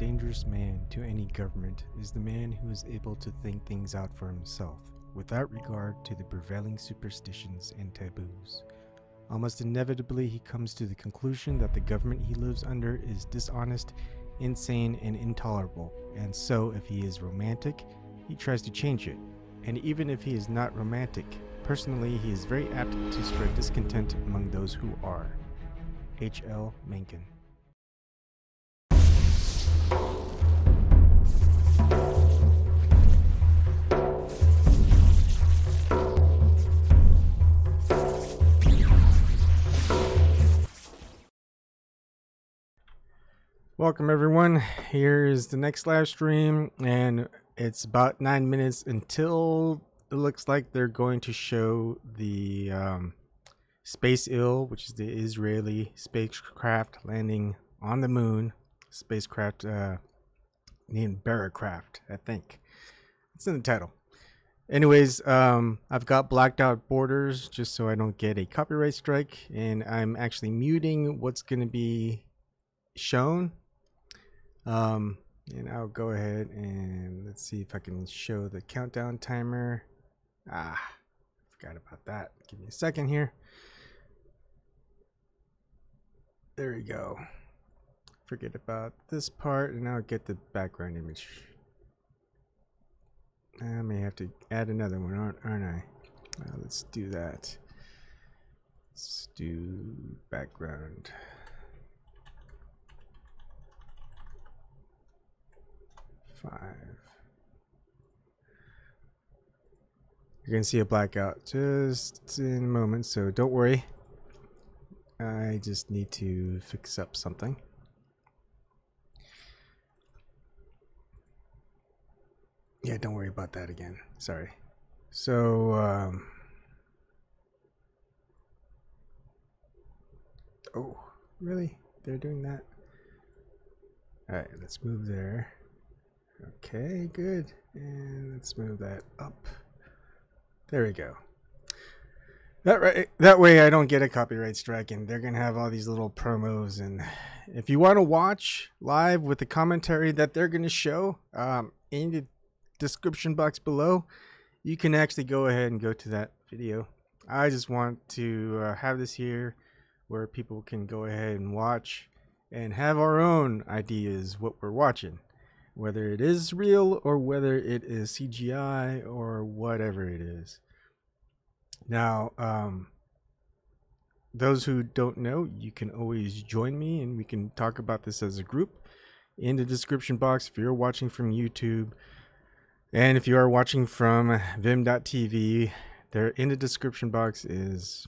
dangerous man to any government is the man who is able to think things out for himself, without regard to the prevailing superstitions and taboos. Almost inevitably, he comes to the conclusion that the government he lives under is dishonest, insane, and intolerable, and so if he is romantic, he tries to change it. And even if he is not romantic, personally, he is very apt to spread discontent among those who are. H.L. Mencken. Welcome everyone. Here is the next live stream, and it's about 9 minutes until it looks like they're going to show the SpaceIL, which is the Israeli spacecraft landing on the moon. Spacecraft named Beresheet, I think. It's in the title. Anyways, I've got blacked out borders just so I don't get a copyright strike, and I'm actually muting what's going to be shown. And I'll go ahead and let's see if I can show the countdown timer. Forgot about that. Give me a second here. There we go. Forget about this part, and I'll get the background image. I may have to add another one, aren't I? Let's do that. Let's do background. You're gonna see a blackout just in a moment, so don't worry. I just need to fix up something. Yeah, don't worry about that again. Sorry. So, oh, really? They're doing that? Alright, let's move there. Okay, good. And let's move that up. There we go. That way I don't get a copyright strike, and they're going to have all these little promos. And if you want to watch live with the commentary that they're going to show in the description box below, you can actually go ahead and go to that video. I just want to have this here where people can go ahead and watch and have our own ideas what we're watching. Whether it is real or whether it is CGI or whatever it is. Now, those who don't know, you can always join me and we can talk about this as a group in the description box if you're watching from YouTube. And if you are watching from vim.tv, there in the description box is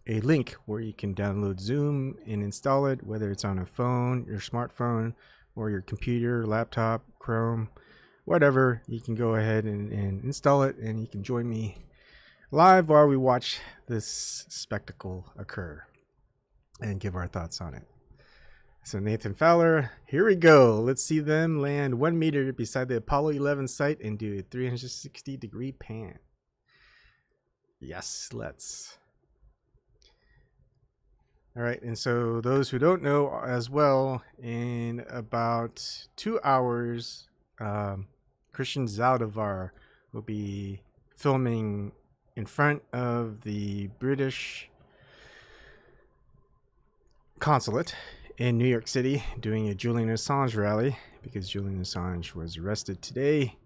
a link where you can download Zoom and install it, whether it's on a phone, your smartphone, or your computer, laptop, Chrome, whatever. You can go ahead and install it, and you can join me live while we watch this spectacle occur and give our thoughts on it. So Nathan Fowler, here we go. Let's see them land 1 meter beside the Apollo 11 site and do a 360-degree pan. Yes, let's. All right, and so those who don't know as well, in about 2 hours, Christian Zaldivar will be filming in front of the British consulate in New York City, doing a Julian Assange rally, because Julian Assange was arrested today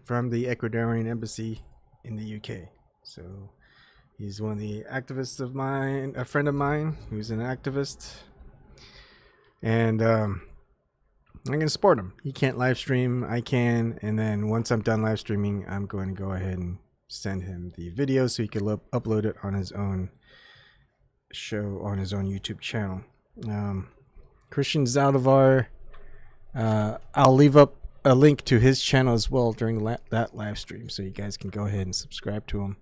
from the Ecuadorian embassy in the UK. So he's one of the activists of mine, a friend of mine who's an activist. And I'm going to support him. He can't live stream, I can. And then once I'm done live streaming, I'm going to go ahead and send him the video so he can upload it on his own show, on his own YouTube channel. Christian Zaldivar, I'll leave up a link to his channel as well during that live stream, so you guys can go ahead and subscribe to him.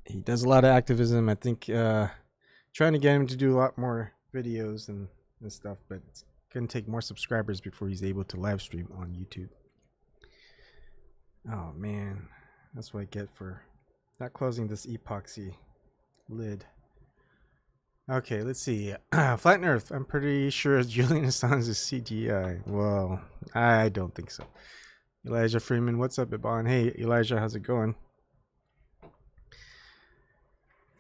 He does a lot of activism. I think trying to get him to do a lot more videos and stuff, but it's going to take more subscribers before he's able to live stream on YouTube. Oh man, that's what I get for not closing this epoxy lid. Okay, let's see. Flat Earth. I'm pretty sure Julian Assange is CGI. Well, I don't think so. Elijah Freeman, what's up, Ebon? Hey, Elijah, how's it going?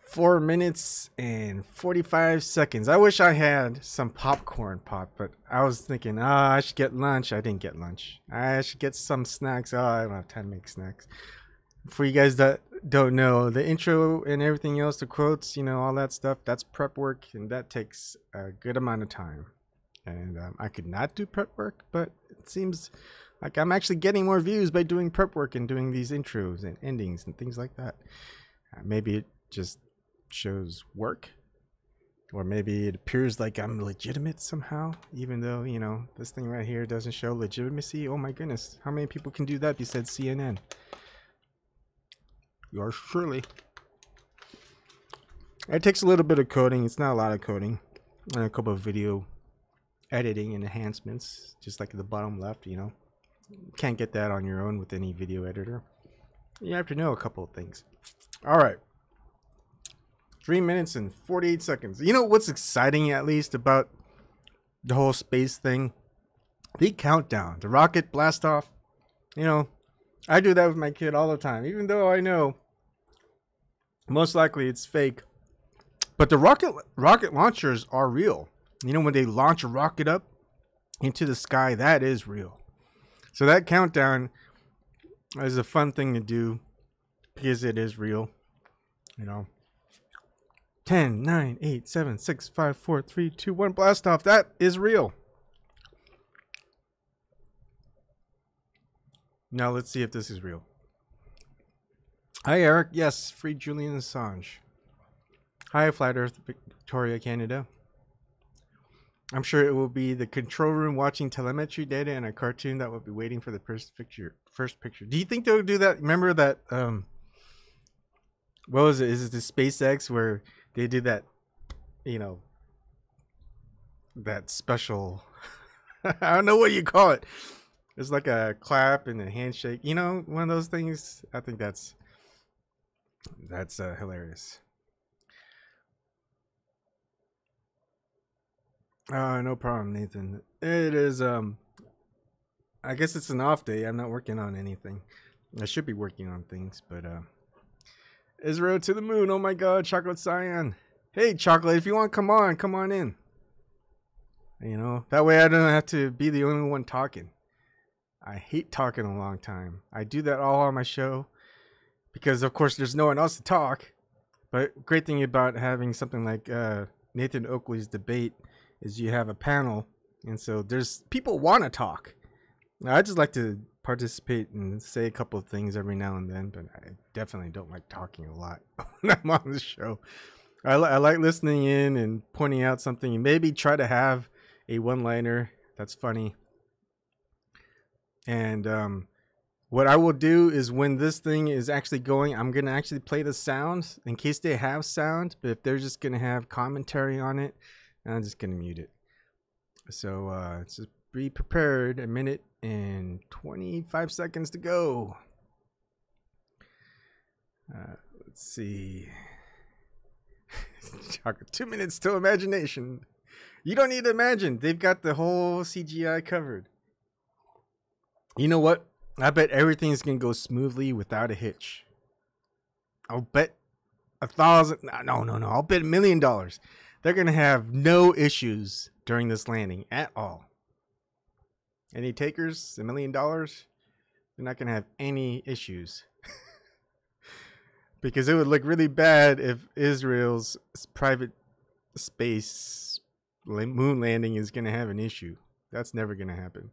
4 minutes and 45 seconds. I wish I had some popcorn pop, but I was thinking, I should get lunch. I didn't get lunch. I should get some snacks. I don't have time to make snacks. For you guys that don't know, the intro and everything else, the quotes, you know, all that stuff, that's prep work, and that takes a good amount of time. And I could not do prep work, but it seems like I'm actually getting more views by doing prep work and doing these intros and endings and things like that. Maybe it just shows work, or maybe it appears like I'm legitimate somehow, even though, you know, this thing right here doesn't show legitimacy. Oh my goodness, how many people can do that besides CNN? Yours surely. It takes a little bit of coding. It's not a lot of coding, and a couple of video editing and enhancements, just like at the bottom left. You know, can't get that on your own with any video editor. You have to know a couple of things. All right, 3 minutes and 48 seconds. You know what's exciting, at least, about the whole space thing? The countdown, the rocket blast off. You know, I do that with my kid all the time, even though I know most likely it's fake. But the rocket launchers are real. You know, when they launch a rocket up into the sky, that is real. So that countdown is a fun thing to do because it is real. You know, 10, 9, 8, 7, 6, 5, 4, 3, 2, 1, blast off. That is real. Now let's see if this is real. Hi, Eric. Yes, free Julian Assange. Hi, Flat Earth, Victoria, Canada. I'm sure it will be the control room watching telemetry data and a cartoon that will be waiting for the first picture. Do you think they'll do that? Remember that, what was it? Is it the SpaceX where they did that, you know, that special, I don't know what you call it. It's like a clap and a handshake. You know, one of those things. I think that's hilarious. No problem, Nathan. It is, I guess it's an off day. I'm not working on anything. I should be working on things, but, Israel to the moon. Oh my God, Chocolate Cyan. Hey, Chocolate, if you want, come on in. You know, that way I don't have to be the only one talking. I hate talking a long time. I do that all on my show because, of course, there's no one else to talk. But great thing about having something like Nathan Oakley's debate is you have a panel, and so there's people want to talk. Now, I just like to participate and say a couple of things every now and then, but I definitely don't like talking a lot when I'm on the show. I like listening in and pointing out something, and maybe try to have a one-liner that's funny. And what I will do is when this thing is actually going, I'm going to actually play the sound in case they have sound. But if they're just going to have commentary on it, I'm just going to mute it. So just be prepared. A minute and 25 seconds to go. Let's see. 2 minutes till imagination. You don't need to imagine. They've got the whole CGI covered. You know what? I bet everything's going to go smoothly without a hitch. I'll bet $1,000. No. I'll bet $1 million. They're going to have no issues during this landing at all. Any takers? $1 million? They're not going to have any issues. Because it would look really bad if Israel's private space moon landing is going to have an issue. That's never going to happen.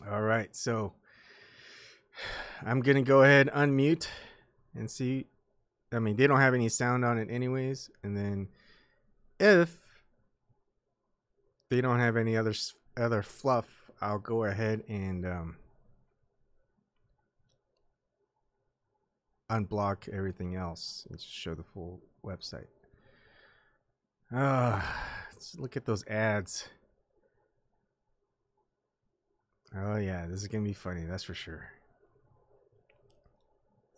All right, so I'm going to go ahead unmute and see. I mean, they don't have any sound on it anyways. And then if they don't have any other fluff, I'll go ahead and unblock everything else and show the full website. Let's look at those ads. Oh yeah, this is gonna be funny, that's for sure.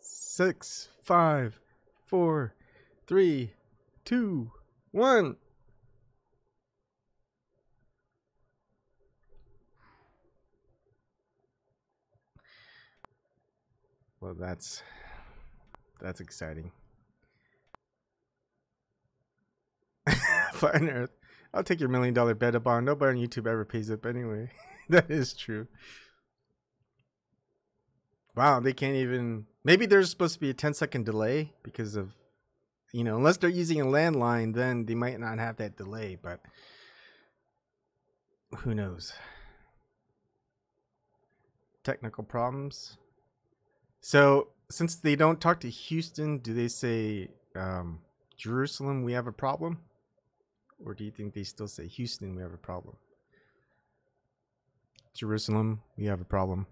6, 5, 4, 3, 2, 1. Well, that's exciting. Fine Earth. I'll take your $1 million bet up on. Nobody on YouTube ever pays up anyway. That is true. Wow, they can't even. Maybe there's supposed to be a 10-second delay because of, unless they're using a landline, then they might not have that delay, but who knows? Technical problems. So, since they don't talk to Houston, do they say, Jerusalem, we have a problem? Or do you think they still say Houston, we have a problem? Jerusalem, we have a problem.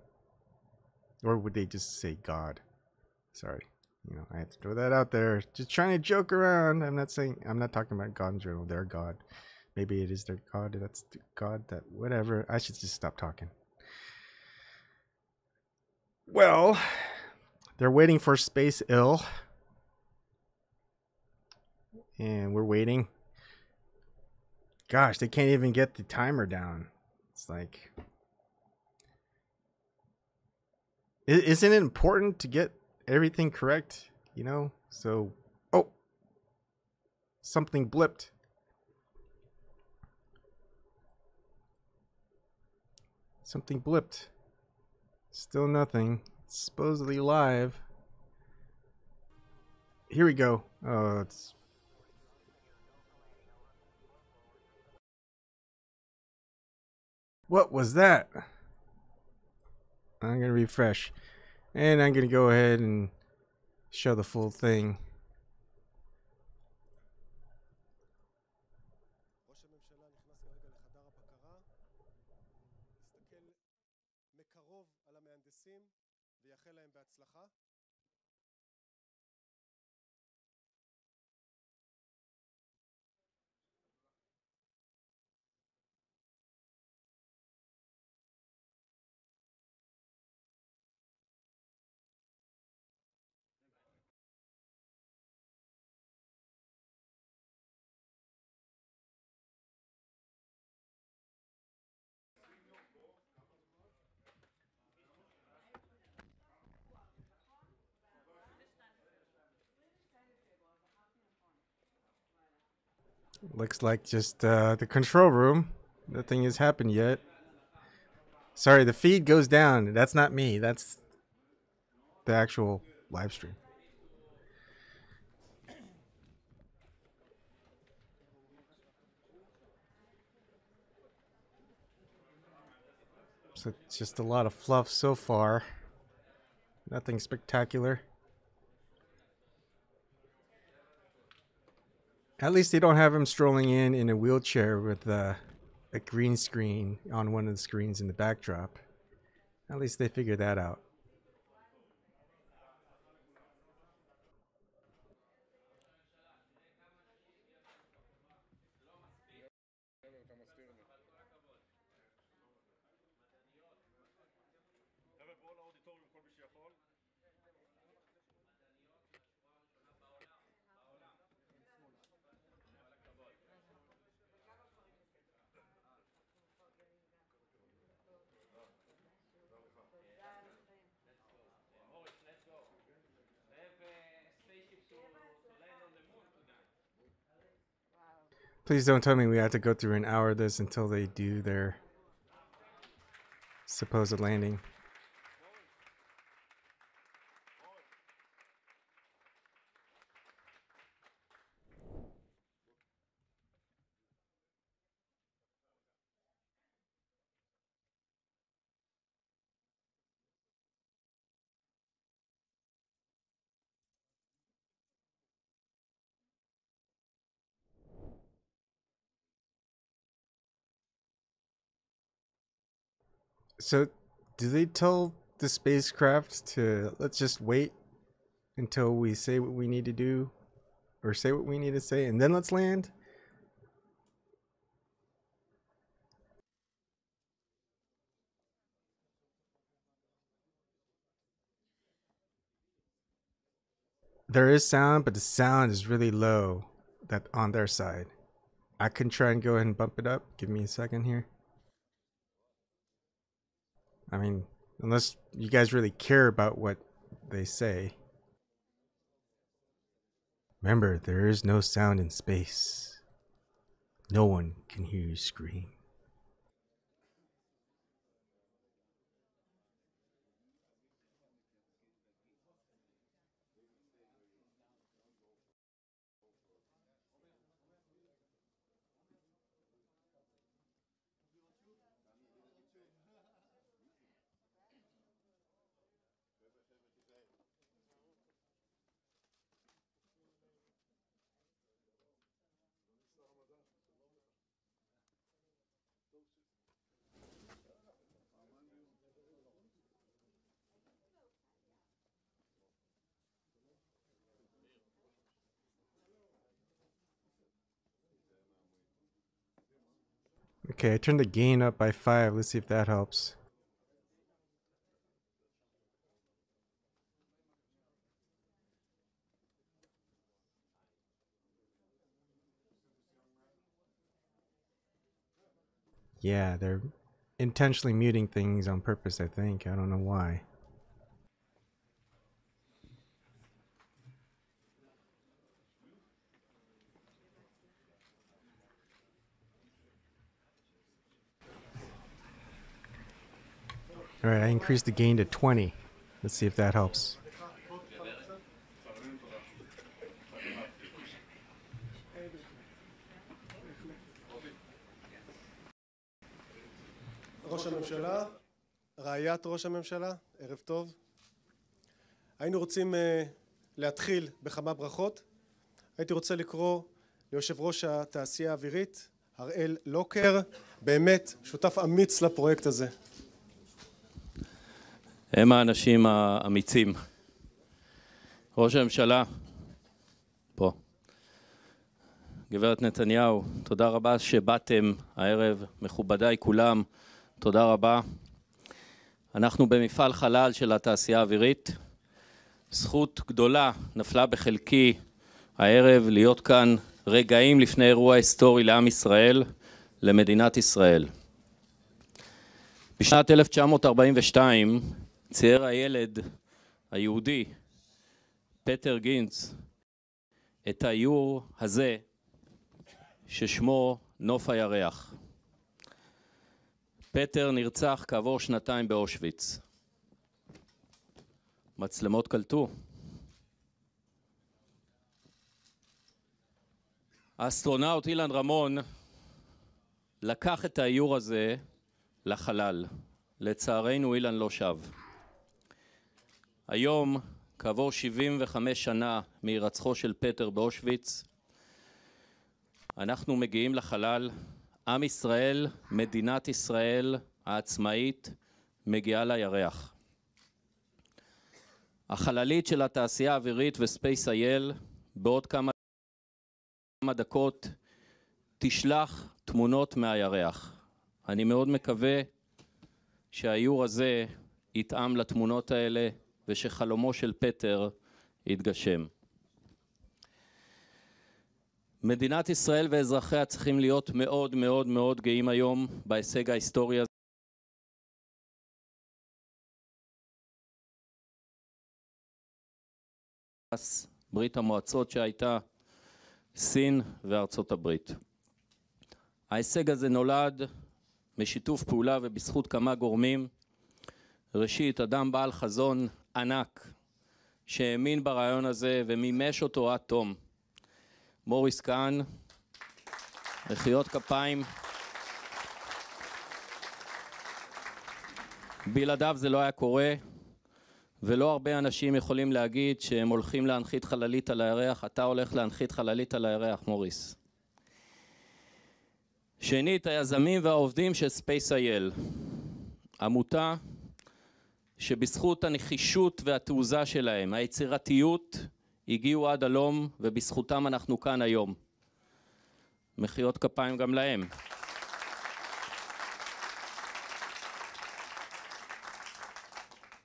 Or would they just say God? Sorry. I have to throw that out there. Just trying to joke around. I'm not talking about God in general. Their God. Maybe it is their God. That's the God that, whatever. I should just stop talking. Well, they're waiting for SpaceIL. And we're waiting. Gosh, they can't even get the timer down. It's like, isn't it important to get everything correct? So, oh, something blipped. Something blipped. Still nothing. It's supposedly live. Here we go. Oh, it's. What was that? I'm going to refresh. And I'm going to go ahead and show the full thing. Looks like just the control room. Nothing has happened yet. Sorry, the feed goes down. That's not me. That's the actual live stream. So it's just a lot of fluff so far. Nothing spectacular. At least they don't have him strolling in a wheelchair with a green screen on one of the screens in the backdrop. At least they figured that out. Please don't tell me we have to go through an hour of this until they do their supposed landing. So, do they tell the spacecraft to let's just wait until we say what we need to do or say what we need to say and then let's land? There is sound, but the sound is really low. that on their side. I can try and go ahead and bump it up. Give me a second here. I mean, unless you guys really care about what they say. Remember, there is no sound in space. No one can hear you scream. Okay, I turned the gain up by 5. Let's see if that helps. Yeah, they're intentionally muting things on purpose, I think. I don't know why. Alright, I increased the gain to 20. Let's see if that helps. ראש הממשלה, רעיית ראש הממשלה, ערב טוב. היינו רוצים להתחיל בכמה ברכות. הייתי רוצה לקרוא ליושב ראש התעשייה האווירית, אריאל לוקר, באמת שותף אמיץ לפרויקט הזה. הם האנשים האמיצים. ראש הממשלה, פה. גברת נתניהו, תודה רבה שבאתם הערב, מכובדיי כולם, תודה רבה. אנחנו במפעל חלל של התעשייה האווירית. זכות גדולה נפלה בחלקי הערב להיות כאן רגעים לפני אירוע היסטורי לעם ישראל, למדינת ישראל. בשנת 1942 צייר הילד היהודי, פטר גינץ, את האיור הזה ששמו נוף הירח. פטר נרצח כעבור 2 באושוויץ. מצלמות קלטו. האסטרונאוט אילן רמון לקח את האיור הזה לחלל. לצערנו אילן לא שב. היום, כעבור 75 שנה מהירצחו של פטר באושוויץ, אנחנו מגיעים לחלל. עם ישראל, מדינת ישראל העצמאית, מגיעה לירח. החללית של התעשייה האווירית וספייס-איל בעוד כמה דקות תשלח תמונות מהירח. אני מאוד מקווה שהאיור הזה יתאם לתמונות האלה ושחלומו של פטר יתגשם. מדינת ישראל ואזרחיה צריכים להיות מאוד מאוד מאוד גאים היום בהישג ההיסטורי הזה. ברית המועצות שהייתה, סין וארצות הברית. ההישג הזה נולד משיתוף פעולה ובזכות כמה גורמים. ראשית, אדם בעל חזון ענק שהאמין ברעיון הזה ומימש אותו עד תום. מוריס קהן, מחיאות כפיים. בלעדיו זה לא היה קורה, ולא הרבה אנשים יכולים להגיד שהם הולכים להנחית חללית על הירח. אתה הולך להנחית חללית על הירח, מוריס. שנית, היזמים והעובדים של SpaceIL, עמותה שבזכות הנחישות והתעוזה שלהם, היצירתיות, הגיעו עד הלום, ובזכותם אנחנו כאן היום. מחיאות כפיים גם להם.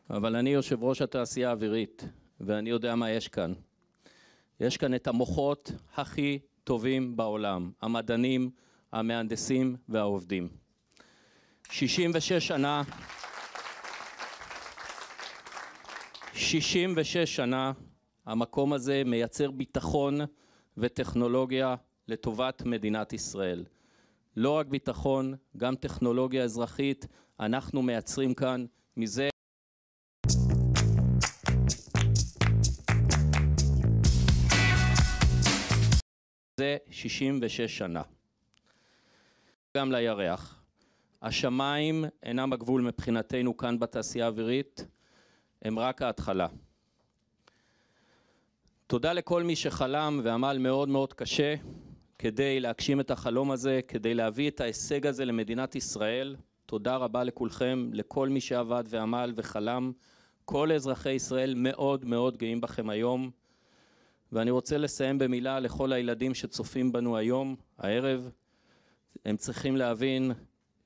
אבל אני יושב ראש התעשייה האווירית, ואני יודע מה יש כאן. יש כאן את המוחות הכי טובים בעולם, המדענים, המהנדסים והעובדים. 66 שנה המקום הזה מייצר ביטחון וטכנולוגיה לטובת מדינת ישראל. לא רק ביטחון, גם טכנולוגיה אזרחית, אנחנו מייצרים כאן מזה 66 שנה. גם לירח. השמיים אינם הגבול מבחינתנו כאן בתעשייה האווירית, הם רק ההתחלה. תודה לכל מי שחלם ועמל מאוד מאוד קשה כדי להגשים את החלום הזה, כדי להביא את ההישג הזה למדינת ישראל. תודה רבה לכולכם, לכל מי שעבד ועמל וחלם. כל אזרחי ישראל מאוד מאוד גאים בכם היום. ואני רוצה לסיים במילה לכל הילדים שצופים בנו היום, הערב. הם צריכים להבין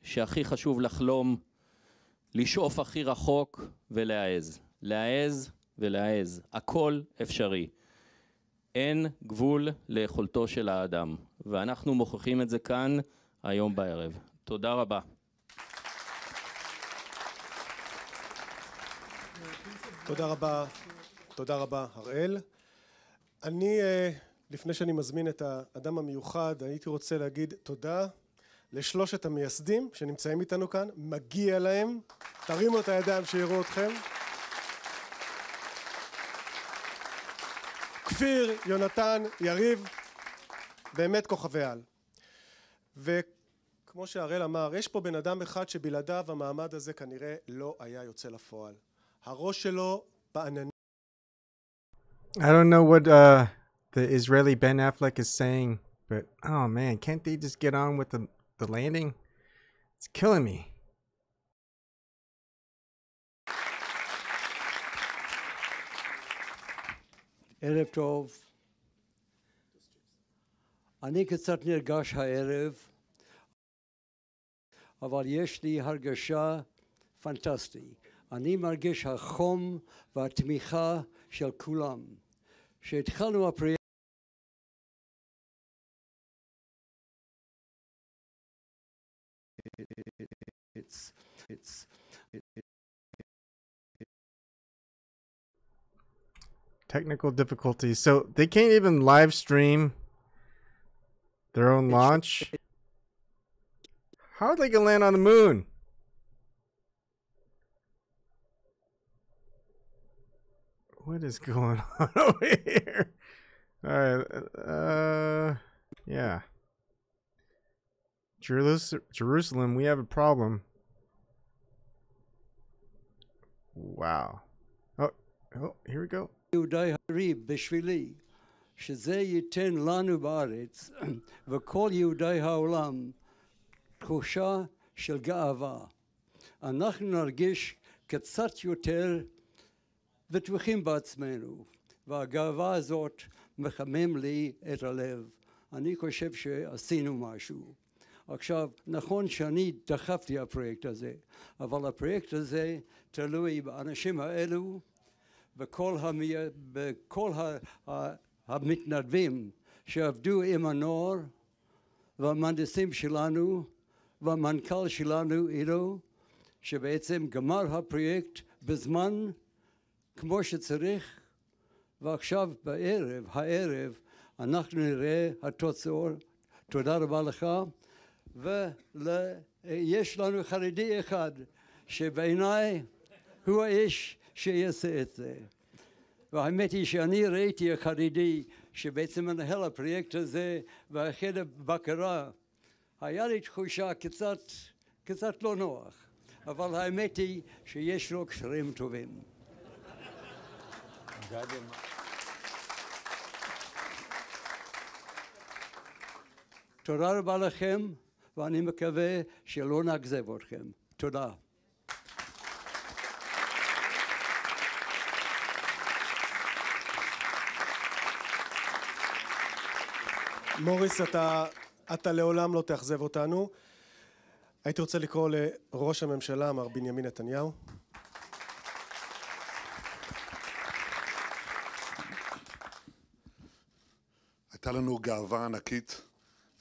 שהכי חשוב לחלום, לשאוף הכי רחוק ולהעז. להעז ולהעז. הכל אפשרי. אין גבול ליכולתו של האדם. ואנחנו מוכיחים את זה כאן היום בערב. תודה רבה. תודה רבה, אראל. אני, לפני שאני מזמין את האדם המיוחד, הייתי רוצה להגיד תודה לשלושת המייסדים שנמצאים איתנו כאן. מגיע להם. תרימו את הידיים שיראו אתכם. כפיר, יונתן, יריב, באמת כוכבי על. וכמו שהראל אמר, יש פה בן אדם אחד שבלעדיו המעמד הזה כנראה לא היה יוצא לפועל. הראש שלו בעננים. I don't know what the Israeli Ben Affleck is saying, but oh man, can't they just get on with the landing? It's killing me. ערב טוב. אני קצת נרגש הערב, אבל יש לי הרגשה פנטסטית. אני מרגיש החום והתמיכה של כולם. שהתחלנו הפרויקט Technical difficulties. So they can't even live stream their own launch. How are they gonna land on the moon? What is going on over here? All right. Yeah. Jerusalem, we have a problem. Wow. Oh, here we go. יהודי הריב בשבילי, שזה ייתן לנו בארץ וכל יהודי העולם תחושה של גאווה. אנחנו נרגיש קצת יותר בטוחים בעצמנו, והגאווה הזאת מחמם לי את הלב. אני חושב שעשינו משהו. עכשיו, נכון שאני דחפתי הפרויקט הזה, אבל הפרויקט הזה תלוי באנשים האלו, בכל המתנדבים שעבדו עם הנוער, והמהנדסים שלנו, והמנכ"ל שלנו, אילו, שבעצם גמר הפרויקט בזמן כמו שצריך, ועכשיו הערב, אנחנו נראה התוצאות. תודה רבה לך, ויש לנו חרדי אחד, שבעיניי הוא האיש שיעשה את זה. והאמת היא שאני ראיתי החרדי שבעצם מנהל הפרויקט הזה, והחדר בקרה, היה לי תחושה קצת לא נוח, אבל האמת היא שיש לו קשרים טובים. תודה רבה לכם, ואני מקווה שלא נאכזב אתכם. תודה. מוריס, אתה לעולם לא תאכזב אותנו. הייתי רוצה לקרוא לראש הממשלה, מר בנימין נתניהו. הייתה לנו גאווה ענקית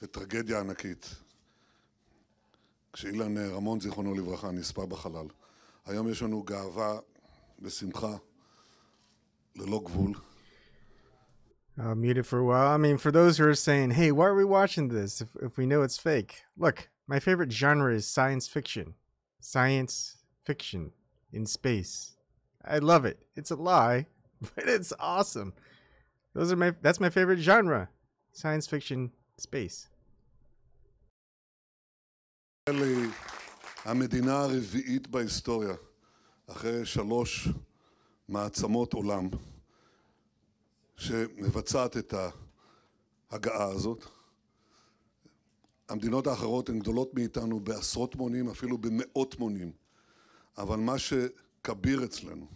וטרגדיה ענקית. כשאילן רמון, זיכרונו לברכה, נספה בחלל. היום יש לנו גאווה ושמחה ללא גבול. Muted for a while. I mean, for those who are saying, hey, why are we watching this if we know it's fake? Look, my favorite genre is science fiction. Science fiction in space. I love it. It's a lie, but it's awesome. That's my favorite genre. Science fiction space. המדינה הרביעית בהיסטוריה, אחרי 3 מעצמות עולם, שמבצעת את ההגעה הזאת. המדינות האחרות הן גדולות מאיתנו בעשרות מונים, אפילו במאות מונים. אבל מה שכביר אצלנו,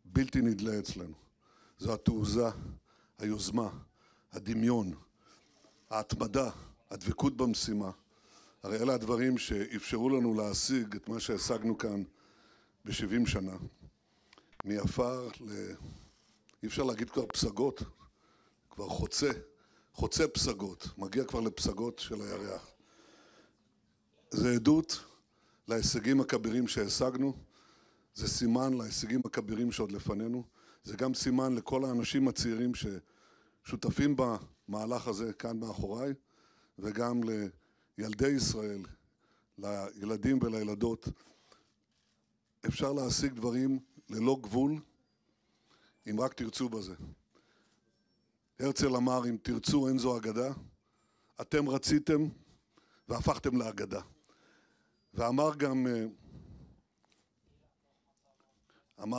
בלתי נדלה אצלנו, זו התעוזה, היוזמה, הדמיון, ההתמדה, הדבקות במשימה. הרי אלה הדברים שאפשרו לנו להשיג את מה שהשגנו כאן ב-70 שנה. מעפר אי אפשר להגיד כבר פסגות, כבר חוצה פסגות, מגיע כבר לפסגות של הירח. זה עדות להישגים הכבירים שהשגנו, זה סימן להישגים הכבירים שעוד לפנינו, זה גם סימן לכל האנשים הצעירים ששותפים במהלך הזה כאן מאחוריי, וגם לילדי ישראל, לילדים ולילדות. אפשר להשיג דברים ללא גבול, אם רק תרצו בזה. הרצל אמר, אם תרצו אין זו אגדה, אתם רציתם והפכתם לאגדה. ואמר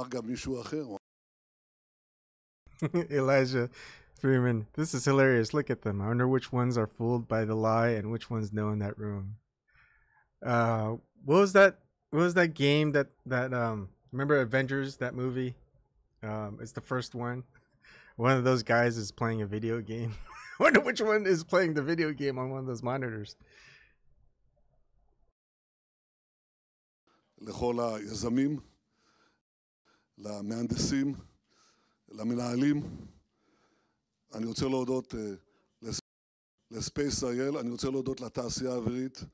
גם מישהו אחר. Elijah Freeman, this is hilarious. Look at them. I wonder which ones are fooled by the lie and which ones know in that room. What was that game that remember Avengers, that movie? It's the first one. One of those guys is playing a video game. I wonder which one is playing the video game on one of those monitors. לכל היזמים, למהנדסים, למנהלים. אני רוצה להודות ל-SpaceIL, אני רוצה להודות לתעשייה האווירית,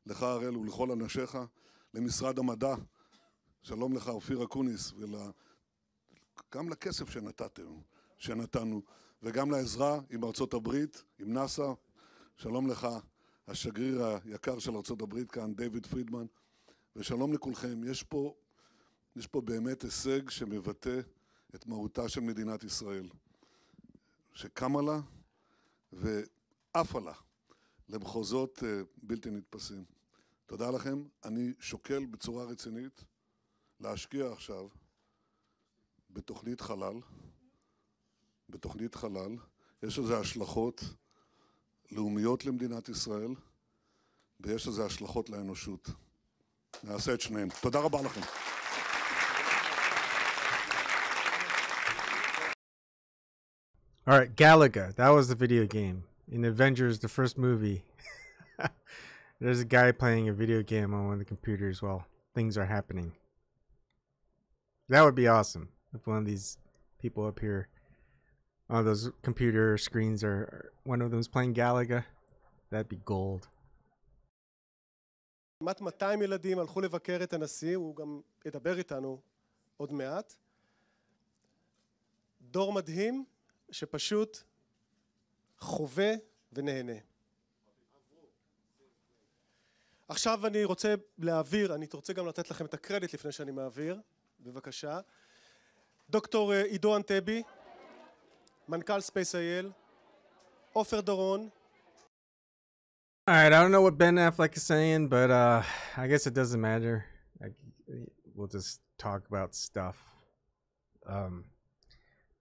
לך אריאל ולכל אנשיך, למשרד המדע, שלום לך אופיר אקוניס, וגם לכסף שנתנו, וגם לעזרה עם ארצות הברית, עם נאסא, שלום לך השגריר היקר של ארצות הברית כאן, דיוויד פרידמן, ושלום לכולכם. יש פה באמת הישג שמבטא את מהותה של מדינת ישראל, שקמה לה ועפה לה למחוזות בלתי נתפסים. תודה לכם. אני שוקל בצורה רצינית להשקיע עכשיו בתוכנית חלל. יש לזה השלכות לאומיות למדינת ישראל, ויש לזה השלכות לאנושות. נעשה את שניהם. תודה רבה לכם. All right, Galaga. That was the video game. In Avengers, the first movie, there's a guy playing a video game on one of the computers while things are happening. That would be awesome if one of these people up here on those computer screens are one of them is playing Galaga. That'd be gold. כמעט 200 ילדים הלכו לבקר את הנשיא, הוא גם ידבר איתנו עוד מעט. דור מדהים שפשוט חווה ונהנה. עכשיו אני רוצה גם לתת לכם את הקרדיט לפני שאני מעביר, בבקשה. דוקטור עידו אנטבי, מנכ"ל SpaceIL, עופר דורון. All right, I don't know what Ben Affleck is saying, but I guess it doesn't matter. We'll just talk about stuff.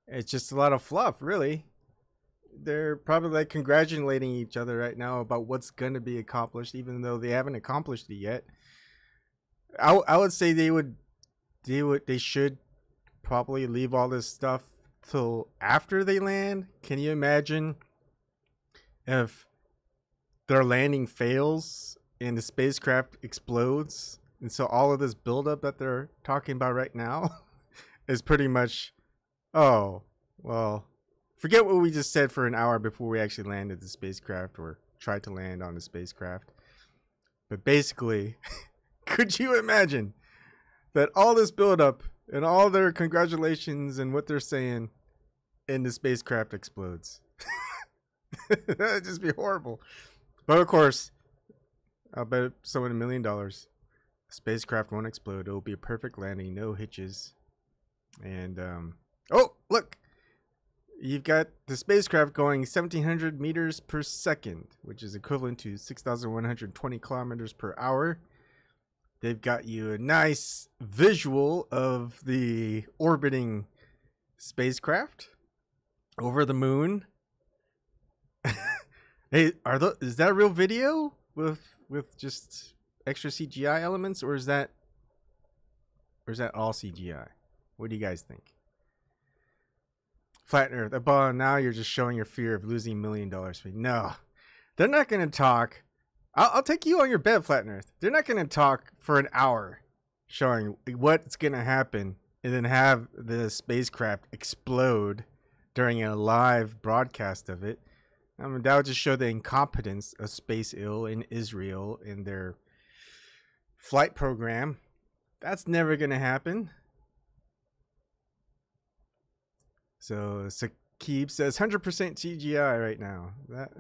It's just a lot of fluff, really. They're probably like congratulating each other right now about what's going to be accomplished, even though they haven't accomplished it yet. I would say they should probably leave all this stuff till after they land. Can you imagine if their landing fails and the spacecraft explodes, and so all of this buildup that they're talking about right now is pretty much, oh, well, forget what we just said for an hour before we actually landed the spacecraft or tried to land on the spacecraft. But basically, could you imagine that all this buildup and all their congratulations and what they're saying, and the spacecraft explodes? That'd just be horrible. But of course, I'll bet someone $1 million. The spacecraft won't explode. It will be a perfect landing, no hitches. And oh, look, you've got the spacecraft going 1,700 meters per second, which is equivalent to 6,120 kilometers per hour. They've got you a nice visual of the orbiting spacecraft over the moon. Hey, is that a real video with just extra CGI elements, or is that all CGI? What do you guys think? Flat Earth, Ebon, now you're just showing your fear of losing $1 million. No, they're not going to talk. I'll take you on your bet, Flat Earth. They're not going to talk for an hour showing what's going to happen and then have the spacecraft explode during a live broadcast of it. I mean, that would just show the incompetence of SpaceIL in Israel in their flight program. That's never going to happen. So Sakib says 100% CGI right now. That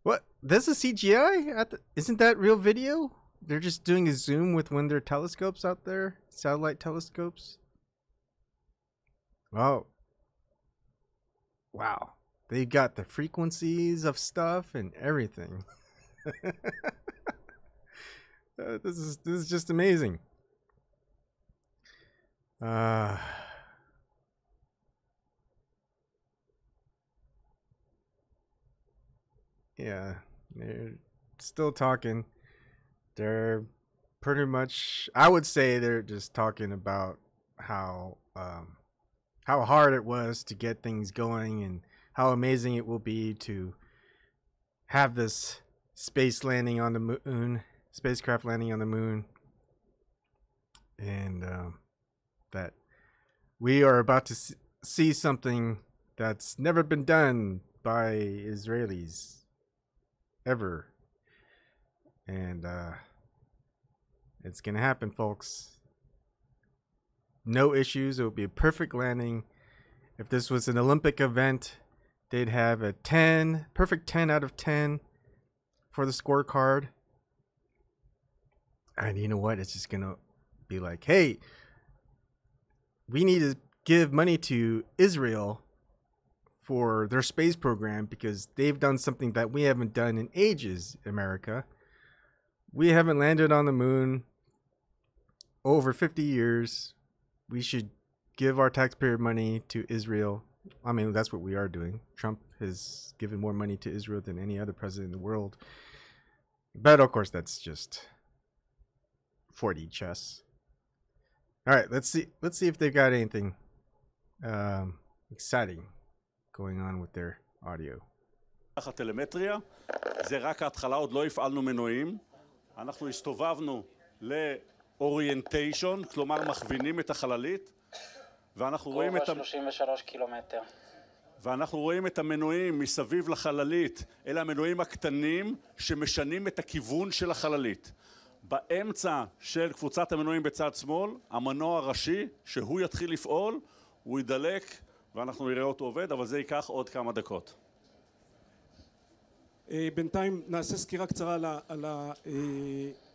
what? This is CGI? Isn't that real video? They're just doing a zoom with one of their telescopes out there, satellite telescopes. Oh, wow! They've got the frequencies of stuff and everything. This is just amazing. Yeah, they're still talking. They're pretty much, I would say they're just talking about how hard it was to get things going and how amazing it will be to have this spacecraft landing on the moon, and that we are about to see something that's never been done by Israelis ever. And it's gonna happen, folks. No issues. It will be a perfect landing. If this was an Olympic event, they'd have a perfect 10 out of 10 for the scorecard. And you know what? It's just gonna be like, hey, we need to give money to Israel for their space program because they've done something that we haven't done in ages, America. We haven't landed on the moon over 50 years. We should give our taxpayer money to Israel. I mean, that's what we are doing. Trump has given more money to Israel than any other president in the world. But of course, that's just 4D chess. All right, let's see if they've got anything exciting going on with their audio. הטלמטריה, זה רק ההתחלה, עוד לא הפעלנו מנועים. אנחנו הסתובבנו לאוריינטיישן, כלומר מכווינים את החללית, ואנחנו רואים את 33 קילומטר. ואנחנו רואים את המנועים מסביב לחללית, אלה המנועים הקטנים שמשנים את הכיוון של החללית. באמצע של קבוצת המנועים בצד שמאל, המנוע הראשי, שהוא יתחיל לפעול, הוא ידלק, ואנחנו נראה אותו עובד, אבל זה ייקח עוד כמה דקות. בינתיים נעשה סקירה קצרה על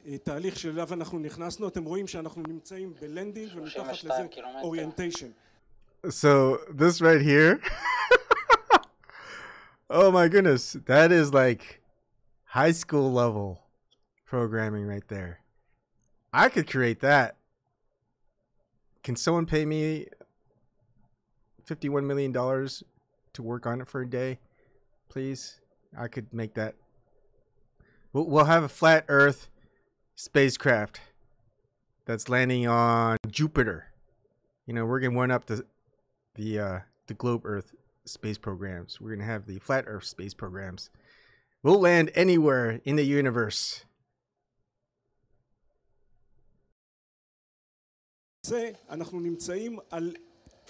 התהליך שאליו אנחנו נכנסנו. אתם רואים שאנחנו נמצאים בלנדינג ומתחת לזה אוריינטיישן. So this right here, oh my goodness, that is like high school level programming right there. I could create that. Can someone pay me $51 million to work on it for a day, please? I could make that. We'll have a flat Earth spacecraft that's landing on Jupiter. You know, we're gonna one up the globe Earth space programs. We're gonna have the flat Earth space programs. We'll land anywhere in the universe. זה אנחנו נמצאים על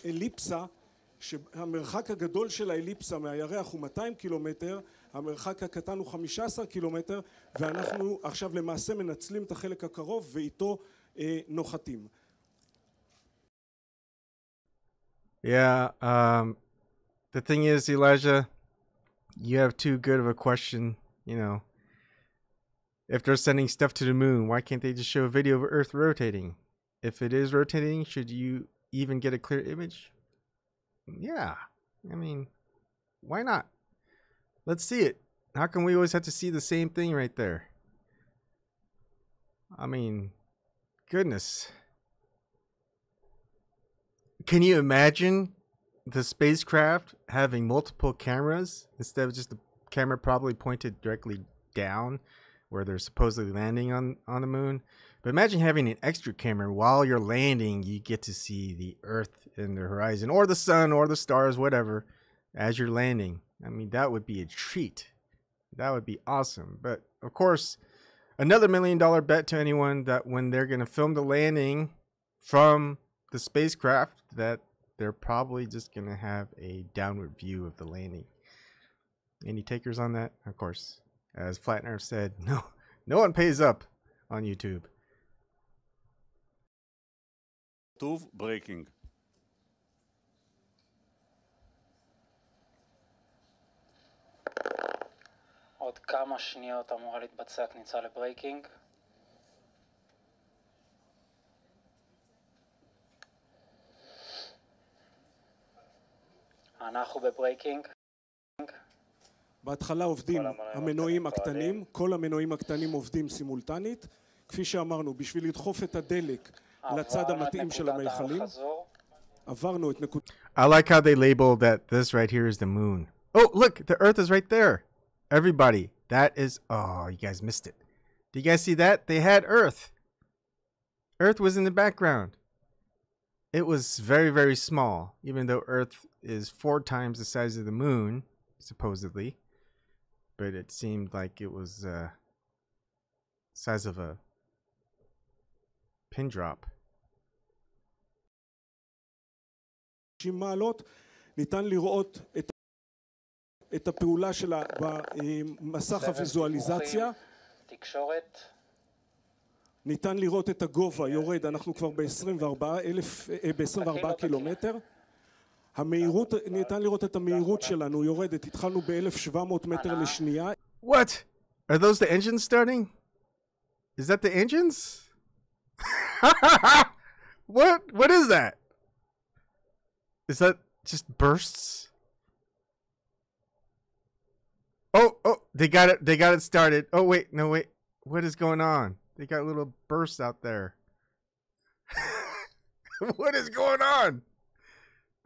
אליפסה שהמרחק הגדול של האליפסה מהירח הוא 200 קילומטר, המרחק הקטן הוא 15 קילומטר, ואנחנו עכשיו למעשה מנצלים את החלק הקרוב ואיתו נוחתים. Yeah, the thing is, Elijah, you have too good of a question, you know. If they're sending stuff to the moon, why can't they just show a video of Earth rotating? If it is rotating, should you even get a clear image? Yeah, I mean, why not? Let's see it. How come we always have to see the same thing right there? I mean, goodness. Can you imagine the spacecraft having multiple cameras instead of just the camera probably pointed directly down where they're supposedly landing on the moon? But imagine having an extra camera while you're landing. You get to see the Earth in the horizon, or the sun, or the stars, whatever, as you're landing. I mean, that would be a treat. That would be awesome. But of course, another $1 million bet to anyone that when they're going to film the landing from the spacecraft, that they're probably just going to have a downward view of the landing. Any takers on that? Of course, as Flat Earth said, no one pays up on YouTube. כתוב breaking. עוד כמה שניות אמורה להתבצע כניסה לברייקינג. אנחנו בברייקינג. בהתחלה עובדים המנועים הקטנים, כל המנועים הקטנים עובדים סימולטנית. כפי שאמרנו, בשביל לדחוף את הדלק לצד המתאים של המכלים, עברנו את נקודת... I like how they label that this right here is the moon. Oh, look, the Earth is right there. Everybody, that is... Oh, you guys missed it. Did you guys see that? They had Earth. Earth was in the background. It was very, very small, even though Earth is 4 times the size of the moon, supposedly. But it seemed like it was size of a pin drop. מעלות ניתן לראות את הפעולה שלה במסך הוויזואליזציה. תקשורת. ניתן לראות את הגובה יורד, אנחנו כבר ב-24 קילומטר. המהירות, ניתן לראות את המהירות שלנו יורדת, התחלנו ב-1700 מטר לשנייה. What? Are those the engines starting? Is that the engines? What is that? Is that just bursts? Oh, they got it started. Oh wait, no wait. What is going on? They got little bursts out there. What is going on?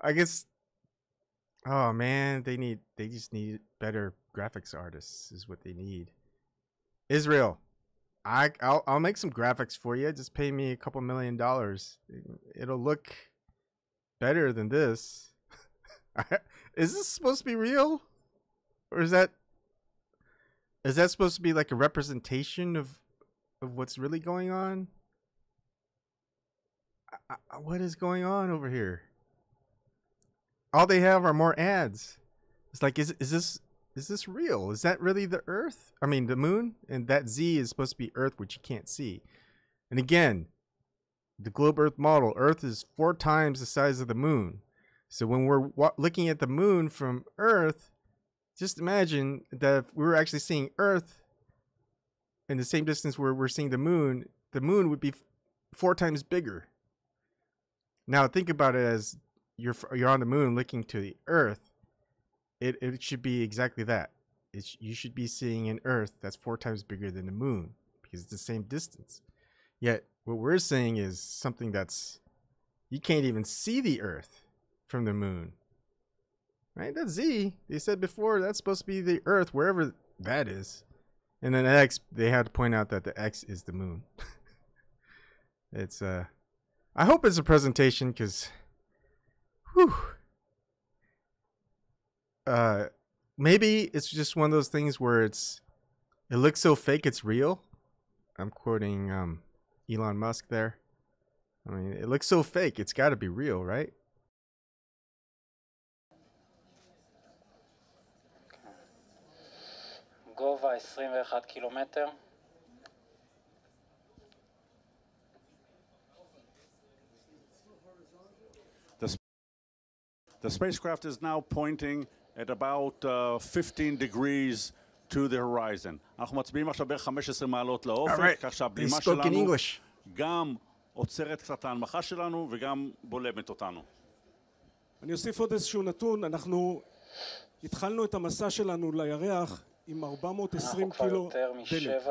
I guess, oh man, they just need better graphics artists is what they need. Israel, I'll make some graphics for you. Just pay me a couple $1 million. It'll look better than this. Is this supposed to be real? Or is that supposed to be like a representation of what's really going on? What is going on over here? All they have are more ads. It's like, is this real? Is that really the Earth? I mean, the moon? And that Z is supposed to be Earth, which you can't see. And again, the globe Earth model, Earth is 4 times the size of the moon. So when we're looking at the moon from Earth, just imagine that if we were actually seeing Earth in the same distance where we're seeing the moon would be 4 times bigger. Now think about it as you're on the moon looking to the Earth. It should be exactly that. You should be seeing an Earth that's 4 times bigger than the moon because it's the same distance. Yet what we're seeing is something that's, you can't even see the Earth from the moon. Right? That's Z. They said before that's supposed to be the Earth, wherever that is. And then X, they had to point out that the X is the moon. It's I hope it's a presentation because maybe it's just one of those things where it looks so fake it's real. I'm quoting Elon Musk there. I mean, it looks so fake, it's got to be real, right? גובה 21 קילומטר. The spacecraft is now pointing at about 15 degrees to the horizon. אנחנו מצביעים עכשיו בערך 15 מעלות לאופק, כך שהבלימה שלנו גם עוצרת קצת ההנמכה שלנו וגם בולמת אותנו. אני אוסיף עוד איזשהו נתון, אנחנו התחלנו את המסע שלנו לירח עם 420 קילו דלק.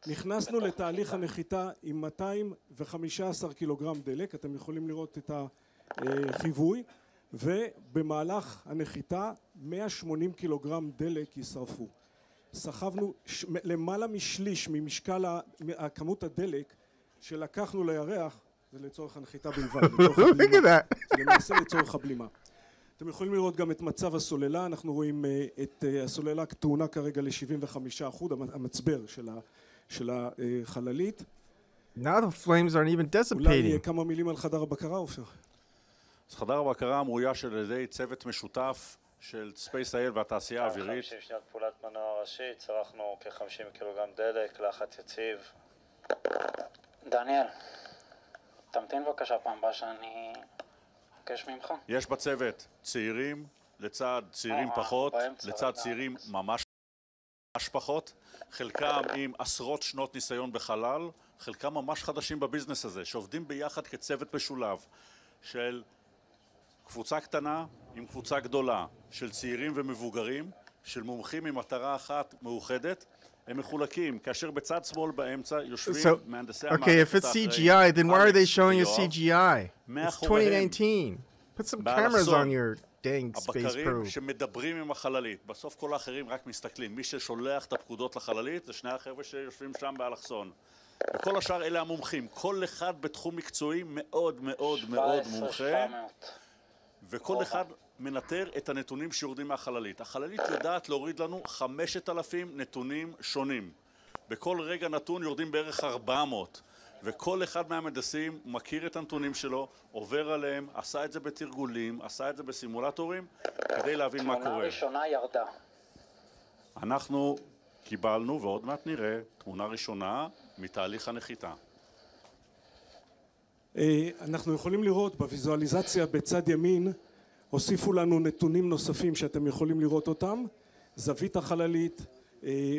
נכנסנו לתהליך הנחיתה עם 215 קילוגרם דלק, אתם יכולים לראות את החיווי, ובמהלך הנחיתה 180 קילוגרם דלק יישרפו. סחבנו למעלה משליש ממשקל כמות הדלק שלקחנו לירח, זה לצורך הנחיתה בלבד, לצורך הבלימה. זה למעשה לצורך הבלימה. אתם יכולים לראות גם את מצב הסוללה, אנחנו רואים את הסוללה טעונה כרגע ל-75%, המצבר של החללית. Now the flames aren't even dissipating. אולי כמה מילים על חדר הבקרה, עופר. אז חדר הבקרה מאויש על ידי צוות משותף של SpaceIL והתעשייה האווירית. 50 שניות פעולת מנוע ראשי, צרכנו כ-50 קילוגרם דלק, לחץ יציב. דניאל, תמתין בבקשה פעם הבאה שאני אבקש ממך. יש בצוות צעירים לצד צעירים פחות, לצד צעירים ממש פחות, חלקם עם עשרות שנות ניסיון בחלל, חלקם ממש חדשים בביזנס הזה, שעובדים ביחד כצוות משולב של קבוצה קטנה עם קבוצה גדולה, של צעירים ומבוגרים, של מומחים עם מטרה אחת מאוחדת. הם מחולקים, כאשר בצד שמאל באמצע יושבים מהנדסי המערכת האחראיים. Okay, if it's CGI, then why are they showing us CGI? It's 2019. Put some cameras on your dang space הבקרים probe. שמדברים עם החללית. בסוף כל האחרים רק מסתכלים. מי ששולח את הפקודות לחללית זה שני החבר'ה שיושבים שם באלכסון. וכל השאר אלה המומחים. כל אחד בתחום מקצועי מאוד מאוד מאוד מומחה. וכל אחד מנטר את הנתונים שיורדים מהחללית. החללית יודעת להוריד לנו 5,000 נתונים שונים. בכל רגע נתון יורדים בערך 400. וכל אחד מהמהנדסים מכיר את הנתונים שלו, עובר עליהם, עשה את זה בתרגולים, עשה את זה בסימולטורים, כדי להבין מה קורה. תמונה ראשונה ירדה. אנחנו קיבלנו, ועוד מעט נראה, תמונה ראשונה מתהליך הנחיתה. אנחנו יכולים לראות בוויזואליזציה בצד ימין, הוסיפו לנו נתונים נוספים שאתם יכולים לראות אותם, זווית החללית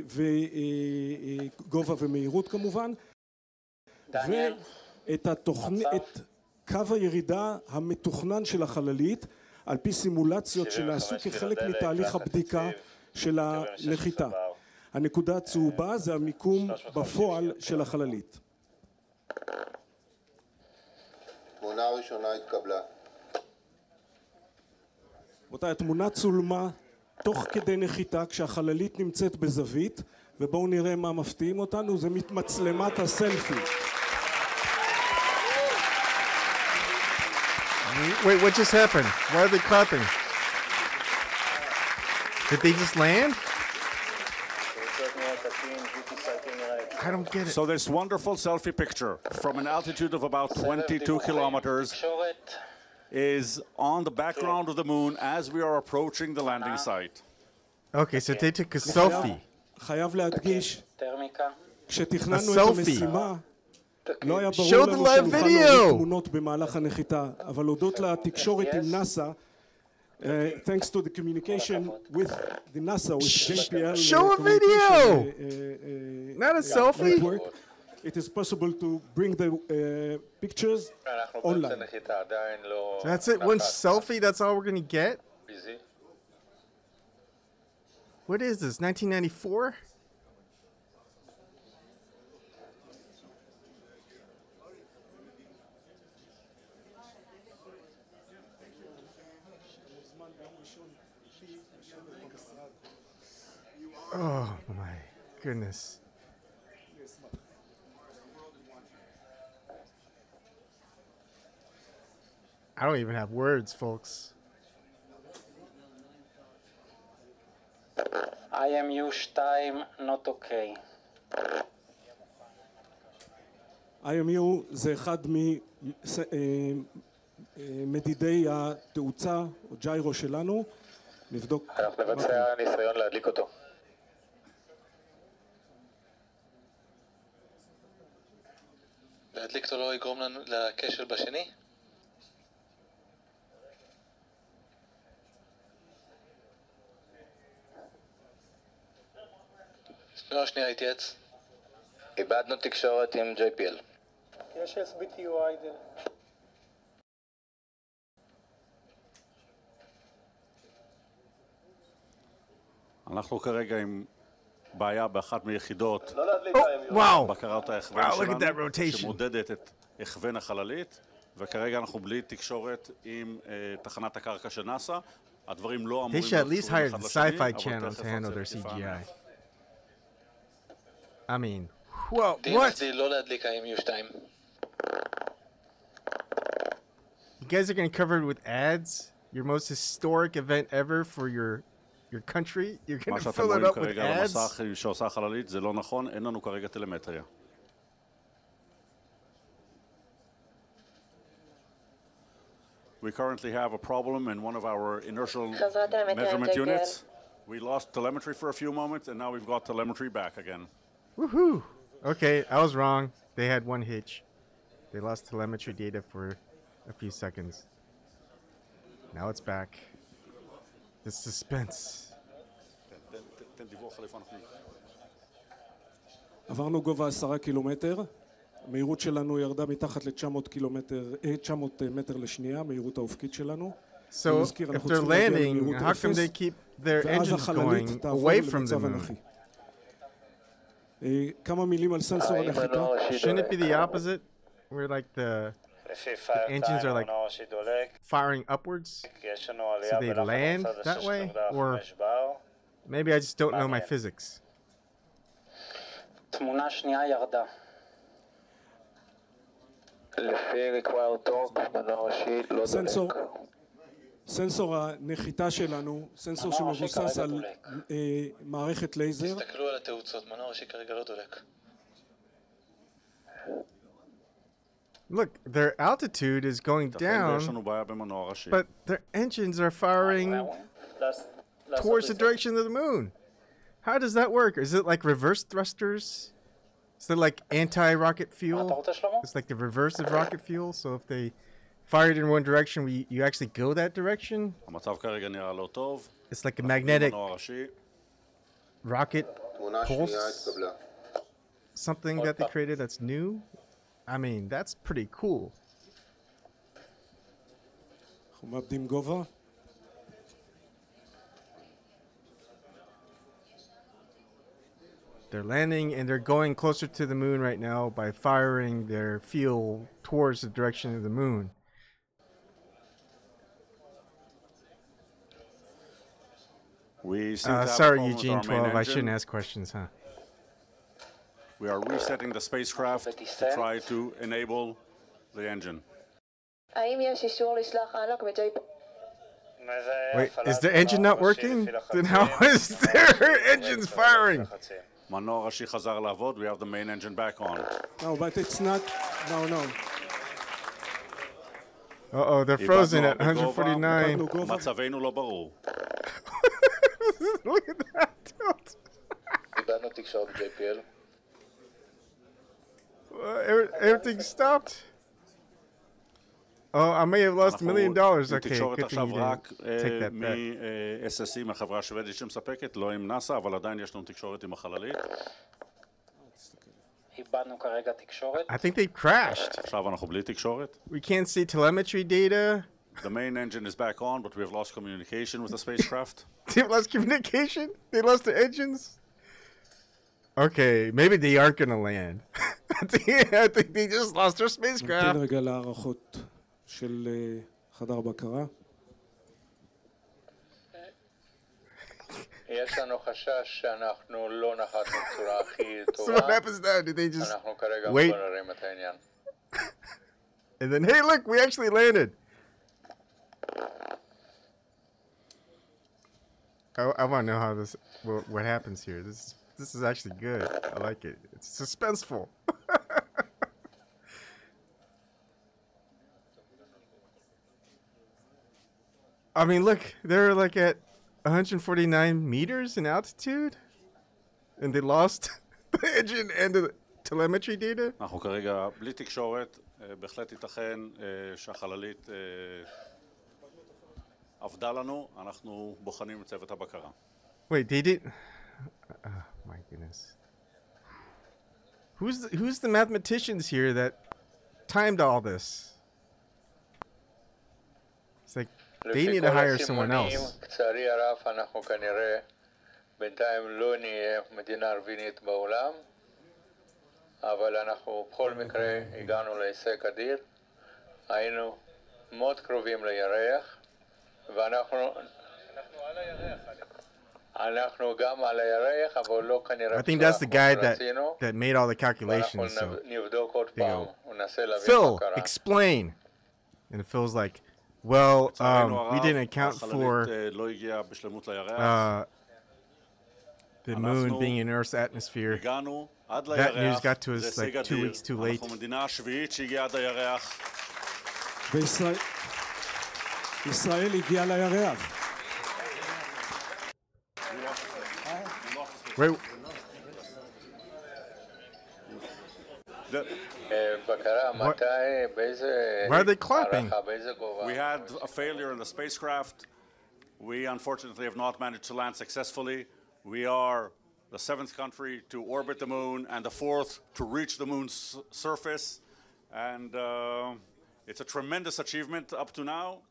וגובה ומהירות כמובן, ואת קו הירידה המתוכנן של החללית על פי סימולציות שנעשו כחלק מתהליך הבדיקה של הנחיתה. הנקודה הצהובה זה המיקום בפועל של החללית. תמונה ראשונה התקבלה. רבותיי, התמונה צולמה תוך כדי נחיתה כשהחללית נמצאת בזווית, ובואו נראה מה מפתיעים אותנו, זה מצלמת הסלפי. Wait, what just happened? Why are they clapping? Did they just land? I don't get it. So this wonderful selfie picture from an altitude of about 22 kilometers is on the background of the moon as we are approaching the landing site. Okay, so they took a selfie. חייב להדגיש, כשתכננו את המשימה, לא היה ברור לנו שנוכל להוריד תמונות במהלך הנחיתה, אבל הודות לתקשורת עם נאסא, thanks to the communication with the NASA, with JPL, show a video, not a selfie. Network, it is possible to bring the pictures online. So that's it, one selfie, that's all we're gonna get? What is this, 1994? Oh my goodness. I don't even have words, folks. IMU-2 not okay. IMU זה אחד ממדידי התאוצה או ג'יירו שלנו. נבדוק. אנחנו נבצע ניסיון להדליק אותו. להדליק אותו לא יגרום לנו לכשל בשני? לא, שנייה התייעץ. איבדנו תקשורת עם JPL. יש SBTU איידל. אנחנו כרגע עם בעיה באחת מיחידות בקרת ההכוון שלנו, שמודדת את הכוון החללית, וכרגע אנחנו בלי תקשורת עם תחנת הקרקע של נאסא. הדברים לא אמורים They should at least hire אחד the לשני, sci-fi אבל channel to תכף handle their נצא CGI. I mean, whoa, what? DMSD לא להדליק ה-MU2. You guys are getting covered with ads? Your most historic event ever for your country? You're מה gonna שאתם fill it רואים up with כרגע על ads? המסך שעושה החללית זה לא נכון, אין לנו כרגע טלמטריה. We currently have a problem in one of our inertial measurement units. We lost telemetry for a few moments, and now we've got telemetry back again. Woohoo! Okay, I was wrong. They had one hitch. They lost telemetry data for a few seconds. Now it's back. The suspense. עברנו גובה 10 קילומטר, המהירות שלנו ירדה מתחת ל-900 מטר לשנייה, המהירות האופקית שלנו. So if they're landing, how come they keep their engines going away from the moon? כמה מילים על סנסור הנחיתה. Shouldn't it be the opposite? Where like the engines are like firing upwards? So they land that way? Or maybe I just don't know my physics. תמונה שנייה ירדה. לפי ריקווייר טורק, מנוע ראשי לא דולק. סנסור הנחיתה שלנו, סנסור שמבוסס על מערכת לייזר. תסתכלו על התאוצות, מנוע ראשי כרגע לא דולק. Look, their altitude is going down, but their engines are firing towards the direction of the moon. How does that work? Is it like reverse thrusters? Is it like anti-rocket fuel? It's like the reverse of rocket fuel, so if they fire it in one direction, you actually go that direction? It's like a magnetic rocket pulse? Something that they created that's new? I mean, that's pretty cool. אנחנו מאבדים גובה. They're landing and they're going closer to the moon right now by firing their fuel towards the direction of the moon. Sorry, Eugene 12, I shouldn't ask questions, huh? We are resetting the spacecraft to try to enable the engine. Wait, is the engine not working? Then how is their engines firing? מנוע ראשי חזר לעבוד, we have the main engine back on. No, but it's not, no. Uh-oh, they're frozen at 149. מצבנו לא ברור. Look at that tilt. איבדנו תקשורת JPL. Everything stopped. Oh, I may have lost $1 million. Okay, good thing you didn't take that back. מ-SSE, מהחברה השוודית שמספקת, לא עם נאסא, אבל עדיין יש לנו תקשורת עם החללית. איבדנו כרגע תקשורת. I think they crashed. עכשיו אנחנו בלי תקשורת. We can't see telemetry data. The main engine is back on, but we have lost communication with the spacecraft. They lost communication? They lost the engines? Okay, maybe they aren't going to land. I think they just lost their spacecraft. נמתין רגע להערכות של חדר בקרה. יש לנו חשש שאנחנו לא נחתנו בצורה הכי So טובה. what happens now? Did they just אנחנו כרגע wait? מבררים את העניין. And then, hey, look, we actually landed. I want to know how this, what happens here. This is actually good. I like it. It's suspenseful. I mean, look, they're like at 149 meters in altitude, and they lost the engine and the telemetry data? אנחנו כרגע בלי תקשורת, בהחלט ייתכן שהחללית עבדה לנו, אנחנו בוחנים את צוות הבקרה. Wait, they did. Oh my goodness. Who's the mathematicians here that timed all this? It's like they need to hire someone else. לצערי הרב אנחנו כנראה בינתיים לא נהיה מדינה רבינית בעולם, אבל אנחנו בכל מקרה הגענו להישג אדיר, היינו מאוד קרובים לירח, ואנחנו על הירח. אנחנו גם על הירח, אבל לא כנראה I think that's the guy that made all the calculations. So נבדוק עוד פעם, וננסה להבין Phil, מה קרה. explain. And Phil's like, well, we didn't account for the moon being in Earth's atmosphere. That news got to us like 2 weeks too late. ישראל הגיעה לירח. Wait. Why are they clapping? We had a failure in the spacecraft. We unfortunately have not managed to land successfully. We are the 7th country to orbit the moon and the 4th to reach the moon's surface. And it's a tremendous achievement up to now.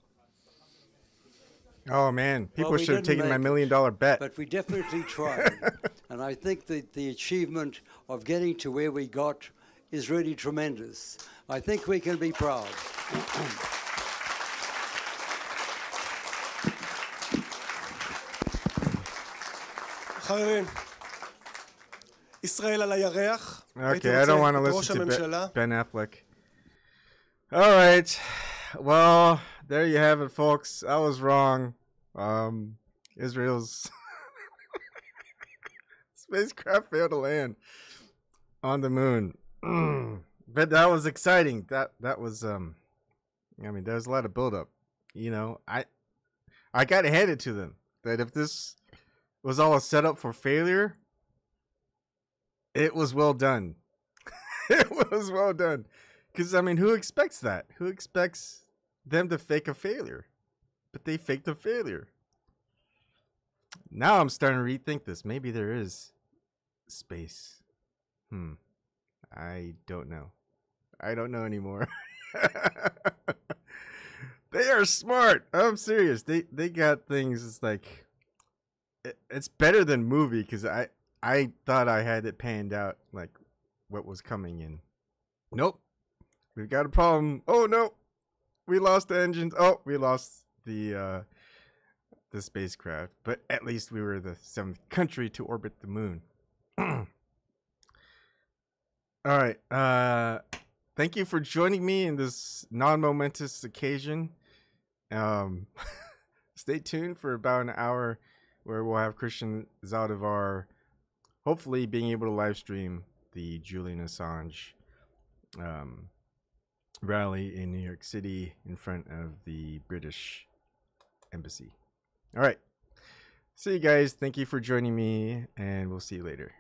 Oh man, people should have taken my $1 million bet. But we definitely tried. And I think that the achievement of getting to where we got is really tremendous. I think we can be proud. חברים, ישראל על הירח. Okay, I don't want to listen to Ben Affleck. All right. Well, there you have it, folks. I was wrong. Israel's spacecraft failed to land on the moon. But that was exciting. That was I mean, there was a lot of buildup. You know, I got to hand it to them that if this was all a setup for failure, it was well done. It was well done. Because, I mean, who expects that? Who expects them to fake a failure? But they faked a failure. Now I'm starting to rethink this. Maybe there is space. I don't know. I don't know anymore. They are smart. I'm serious. They got things. It's like, it's better than movie, because I thought I had it panned out, like what was coming in. Nope. We've got a problem. Oh no, we lost the engines. Oh, we lost the spacecraft. But at least we were the 7th country to orbit the moon. All right. Thank you for joining me in this non-momentous occasion. Stay tuned for about an hour where we'll have Christian Zaldivar hopefully being able to live stream the Julian Assange rally in New York City in front of the British Embassy. All right. See you guys. Thank you for joining me, and we'll see you later.